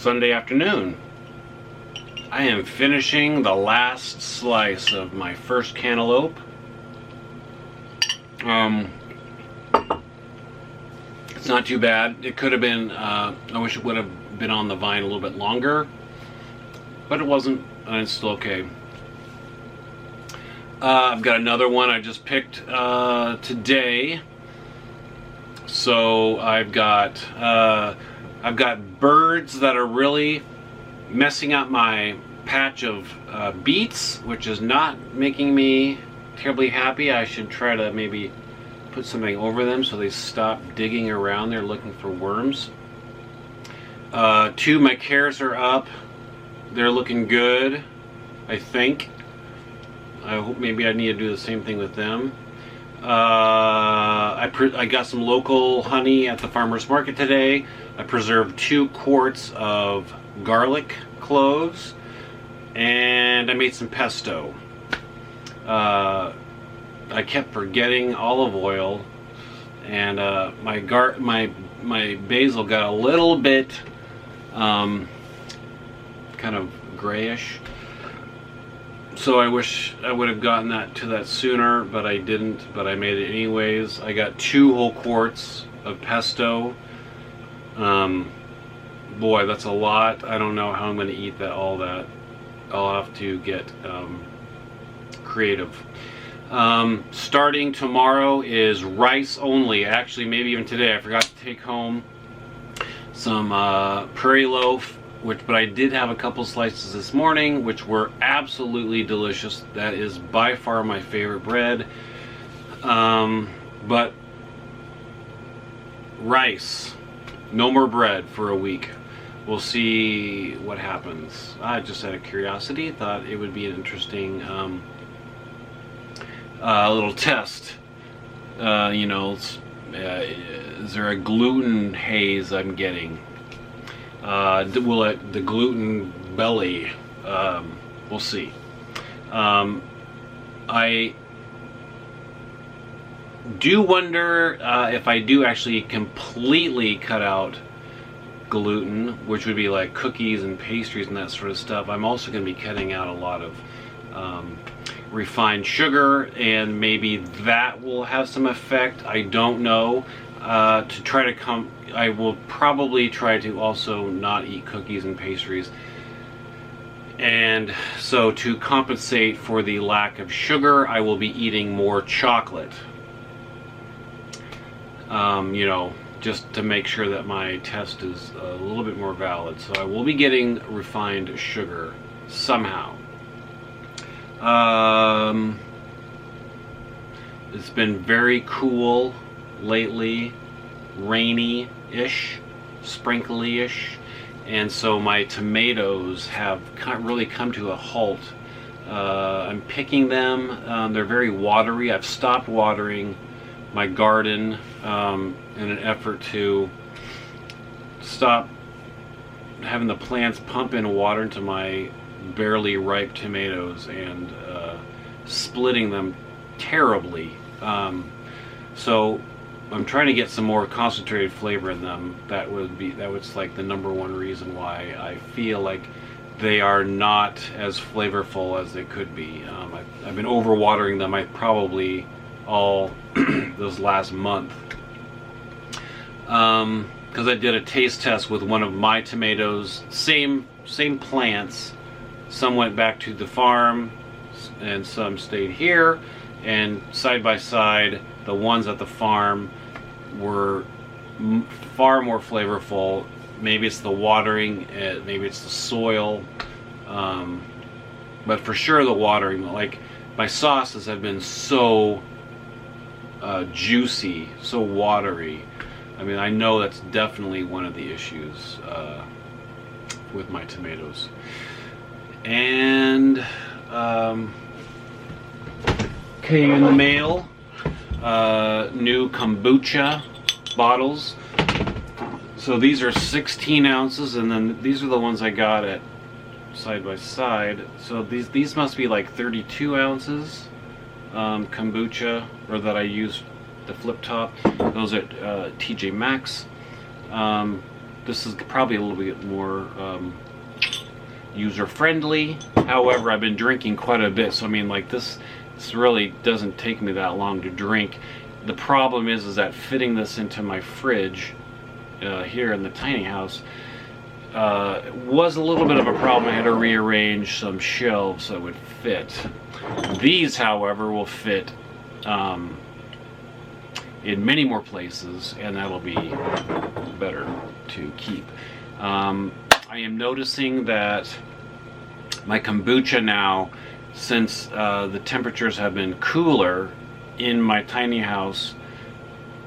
Sunday afternoon. I am finishing the last slice of my first cantaloupe. It's not too bad. It could have been, I wish it would have been on the vine a little bit longer, but it wasn't, and it's still okay. I've got another one I just picked today. So I've got birds that are really messing up my patch of beets, which is not making me terribly happy. I should try to maybe put something over them so they stop digging around there looking for worms. Two, my carrots are up. They're looking good, I think. I hope maybe I need to do the same thing with them. I got some local honey at the farmer's market today. I preserved 2 quarts of garlic cloves, and I made some pesto. I kept forgetting olive oil, and my basil got a little bit kind of grayish. So I wish I would have gotten that sooner, but I didn't. But I made it anyways. I got 2 whole quarts of pesto. Boy, that's a lot. I don't know how I'm going to eat all that. I'll have to get creative. Starting tomorrow is rice only. Actually, maybe even today. I forgot to take home some prairie loaf, but I did have a couple slices this morning, which were absolutely delicious. That is by far my favorite bread. But rice, no more bread for a week. We'll see what happens. I just out of curiosity thought it would be an interesting little test. Is there a gluten haze I'm getting? Will it the gluten belly? We'll see. I do wonder if I do actually completely cut out gluten, which would be like cookies and pastries and that sort of stuff. I'm also going to be cutting out a lot of refined sugar, and maybe that will have some effect. I don't know. I will probably try to also not eat cookies and pastries, and so to compensate for the lack of sugar, I will be eating more chocolate. Just to make sure that my test is a little bit more valid. So I will be getting refined sugar somehow. It's been very cool lately, rainy-ish, sprinkly-ish, and so my tomatoes have really come to a halt. I'm picking them. They're very watery. I've stopped watering my garden in an effort to stop having the plants pump in water into my barely ripe tomatoes and splitting them terribly. So I'm trying to get some more concentrated flavor in them. That was like the #1 reason why I feel like they are not as flavorful as they could be. I've been overwatering them. I probably all this last month, because I did a taste test with one of my tomatoes, same plants. Some went back to the farm and some stayed here, and side by side, the ones at the farm were far more flavorful. Maybe it's the watering, maybe it's the soil, but for sure the watering. Like, my sauces have been so juicy, so watery. I mean, I know that's definitely one of the issues with my tomatoes. And came in the mail, new kombucha bottles. So these are 16 ounces, and then these are the ones I got at side by side. So these must be like 32 ounces kombucha, or that I used the flip top. Those are TJ Maxx. this is probably a little bit more user friendly. However, I've been drinking quite a bit, so I mean, like this really doesn't take me that long to drink. The problem is that fitting this into my fridge here in the tiny house was a little bit of a problem. I had to rearrange some shelves so it would fit. These, however, will fit in many more places, and that'll be better to keep. I am noticing that my kombucha now, since the temperatures have been cooler in my tiny house,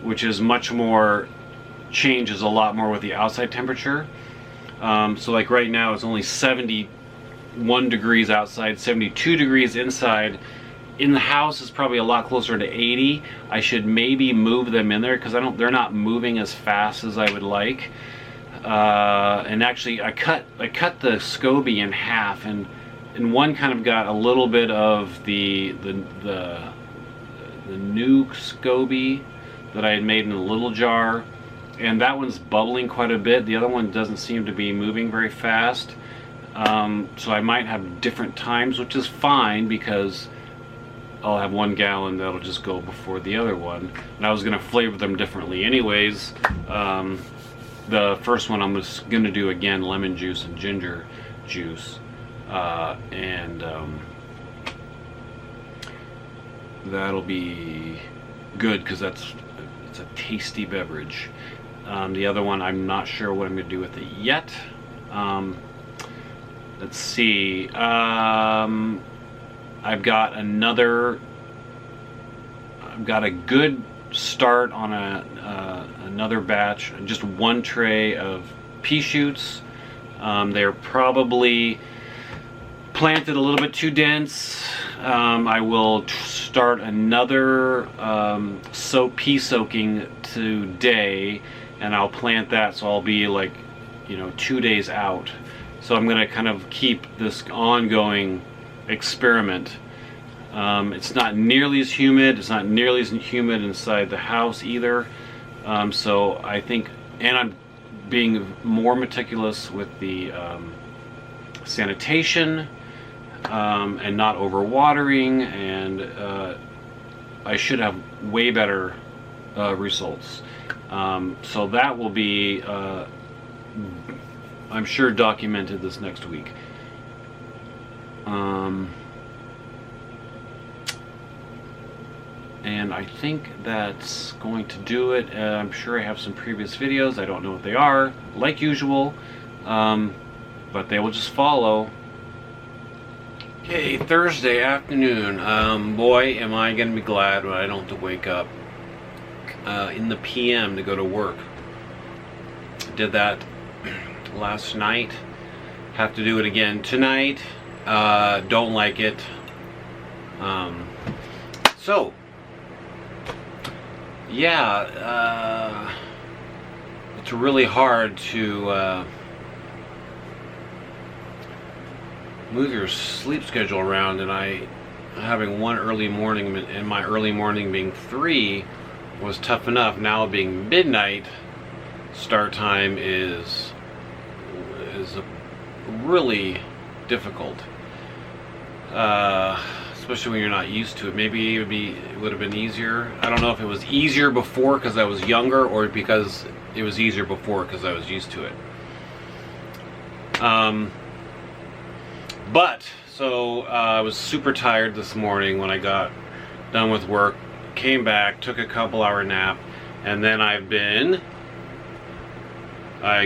which is much more, changes a lot more with the outside temperature. So like right now it's only 71 degrees outside, 72 degrees inside. In the house is probably a lot closer to 80. I should maybe move them in there because they're not moving as fast as I would like. And actually I cut the SCOBY in half, and one kind of got a little bit of the new SCOBY that I had made in a little jar, and that one's bubbling quite a bit. The other one doesn't seem to be moving very fast. So I might have different times, which is fine because I'll have 1 gallon that'll just go before the other one. And I was gonna flavor them differently anyways. The first one I'm just gonna do again lemon juice and ginger juice. That'll be good because it's a tasty beverage. The other one, I'm not sure what I'm gonna do with it yet. Let's see. I've got a good start on another batch, just 1 tray of pea shoots. They're probably planted a little bit too dense. I will start another pea soaking today, and I'll plant that, so I'll be like, 2 days out. So I'm gonna kind of keep this ongoing experiment. It's not nearly as humid. It's not nearly as humid inside the house either. So I think, and I'm being more meticulous with the sanitation and not overwatering, and I should have way better results. So that will be, I'm sure, documented this next week. And I think that's going to do it. I'm sure I have some previous videos. I don't know what they are, like usual, but they will just follow. Okay, Thursday afternoon. Boy, am I going to be glad when I don't have to wake up in the PM to go to work. Did that last night. Have to do it again tonight. Don't like it. Yeah, it's really hard to move your sleep schedule around, and having one early morning, and my early morning being 3 was tough enough. Now being midnight start time is really difficult, especially when you're not used to it. Maybe it would have been easier. I don't know if it was easier before because I was younger, or because it was easier before because I was used to it. So I was super tired this morning when I got done with work, came back, took a couple-hour nap, and then I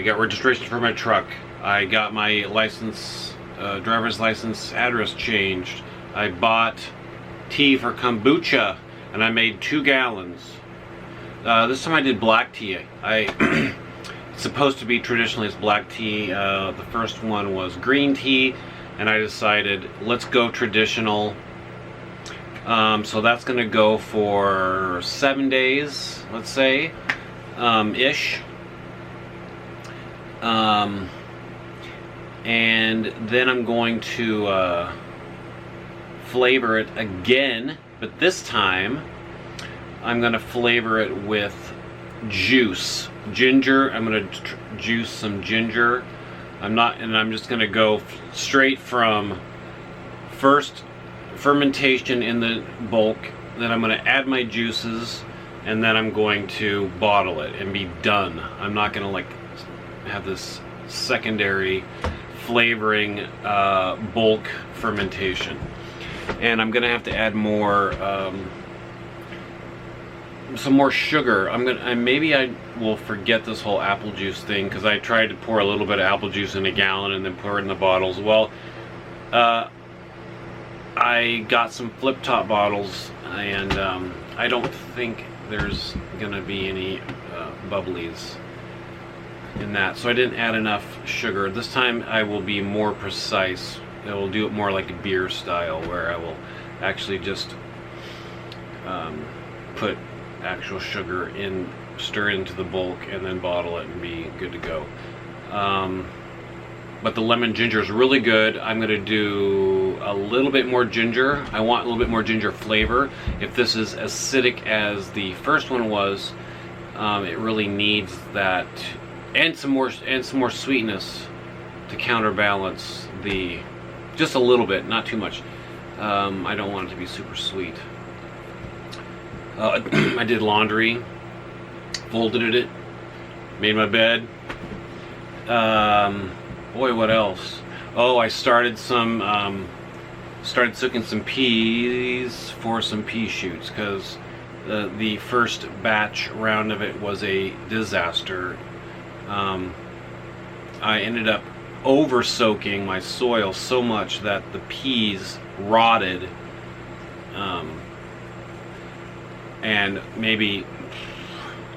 got registration for my truck. I got my license, driver's license address changed. I bought tea for kombucha, and I made 2 gallons. This time I did black tea. It's supposed to be traditionally it's black tea. The first one was green tea, and I decided let's go traditional. So that's going to go for 7 days, let's say, ish. And then I'm going to flavor it again, but this time I'm going to flavor it with juice ginger. I'm gonna juice some ginger. I'm just gonna go straight from first fermentation in the bulk, then I'm gonna add my juices, and then I'm going to bottle it and be done. I'm not gonna like have this secondary flavoring bulk fermentation. And I'm gonna have to add more some more sugar. Maybe I will forget this whole apple juice thing, because I tried to pour a little bit of apple juice in a gallon and then pour it in the bottles. Well, I got some flip top bottles, and I don't think there's gonna be any bubblies in that, so I didn't add enough sugar. This time I will be more precise. I will do it more like a beer style, where I will actually just put actual sugar in, stir it into the bulk, and then bottle it and be good to go. But the lemon ginger is really good. I'm going to do a little bit more ginger. I want a little bit more ginger flavor. If this is acidic as the first one was, it really needs that, and some more sweetness to counterbalance the, just a little bit, not too much. I don't want it to be super sweet. I did laundry, folded it, made my bed. Boy, what else? Oh, I started soaking some peas for some pea shoots, because the first batch round of it was a disaster. I ended up over soaking my soil so much that the peas rotted, and maybe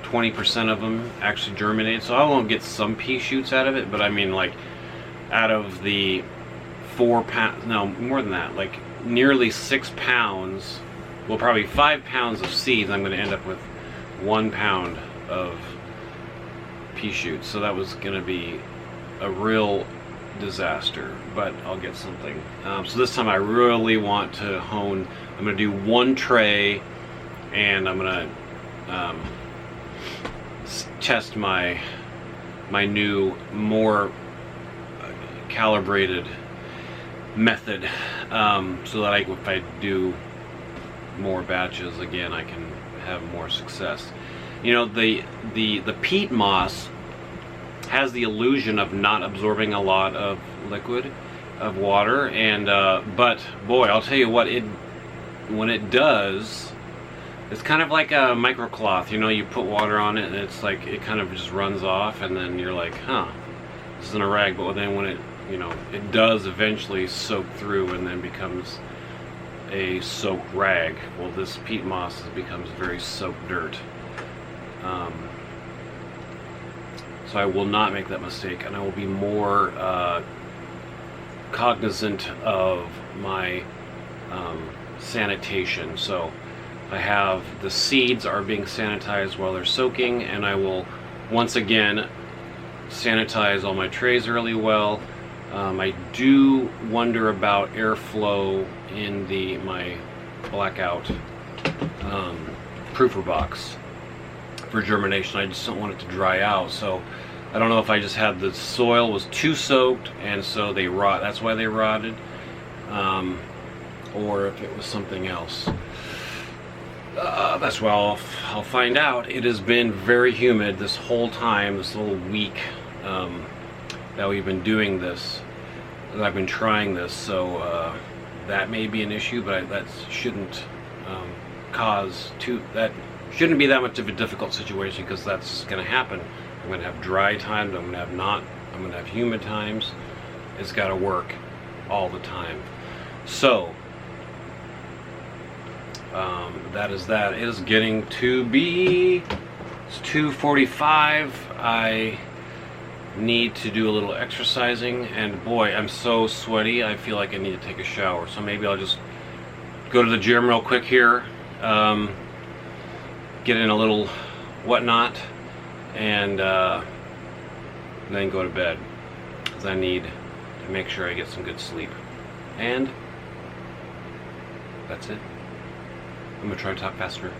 20% of them actually germinated. So I won't get some pea shoots out of it, but I mean, like, out of the 4 pounds, no, more than that, like nearly 6 pounds, well, probably 5 pounds of seeds, I'm going to end up with 1 pound of pea shoots. So that was going to be a real disaster, but I'll get something. So this time I really want to hone. I'm going to do 1 tray, and I'm going to test my new, more calibrated method, so that if I do more batches again, I can have more success. You know, the peat moss has the illusion of not absorbing a lot of liquid, of water, and but boy, I'll tell you what, when it does, it's kind of like a microcloth. You know, you put water on it and it's like it kind of just runs off, and then you're like, huh, this isn't a rag. But then when it, you know, it does eventually soak through and then becomes a soaked rag. Well, this peat moss becomes very soaked dirt. So I will not make that mistake, and I will be more cognizant of my sanitation. So I have the seeds are being sanitized while they're soaking, and I will once again sanitize all my trays really well. I do wonder about airflow in my blackout proofer box for germination. I just don't want it to dry out. So I don't know if I just had the soil was too soaked and so they rot. That's why they rotted, or if it was something else. That's why I'll find out. It has been very humid this whole time, this little week that we've been doing this, that I've been trying this. So that may be an issue, but that shouldn't that shouldn't be that much of a difficult situation, because that's going to happen. I'm going to have dry times. I'm going to have humid times. It's got to work all the time. So that is that. It is getting to be, it's 2:45. I need to do a little exercising, and boy, I'm so sweaty. I feel like I need to take a shower. So maybe I'll just go to the gym real quick here, get in a little whatnot, and then go to bed, because I need to make sure I get some good sleep. And that's it. I'm gonna try to talk faster.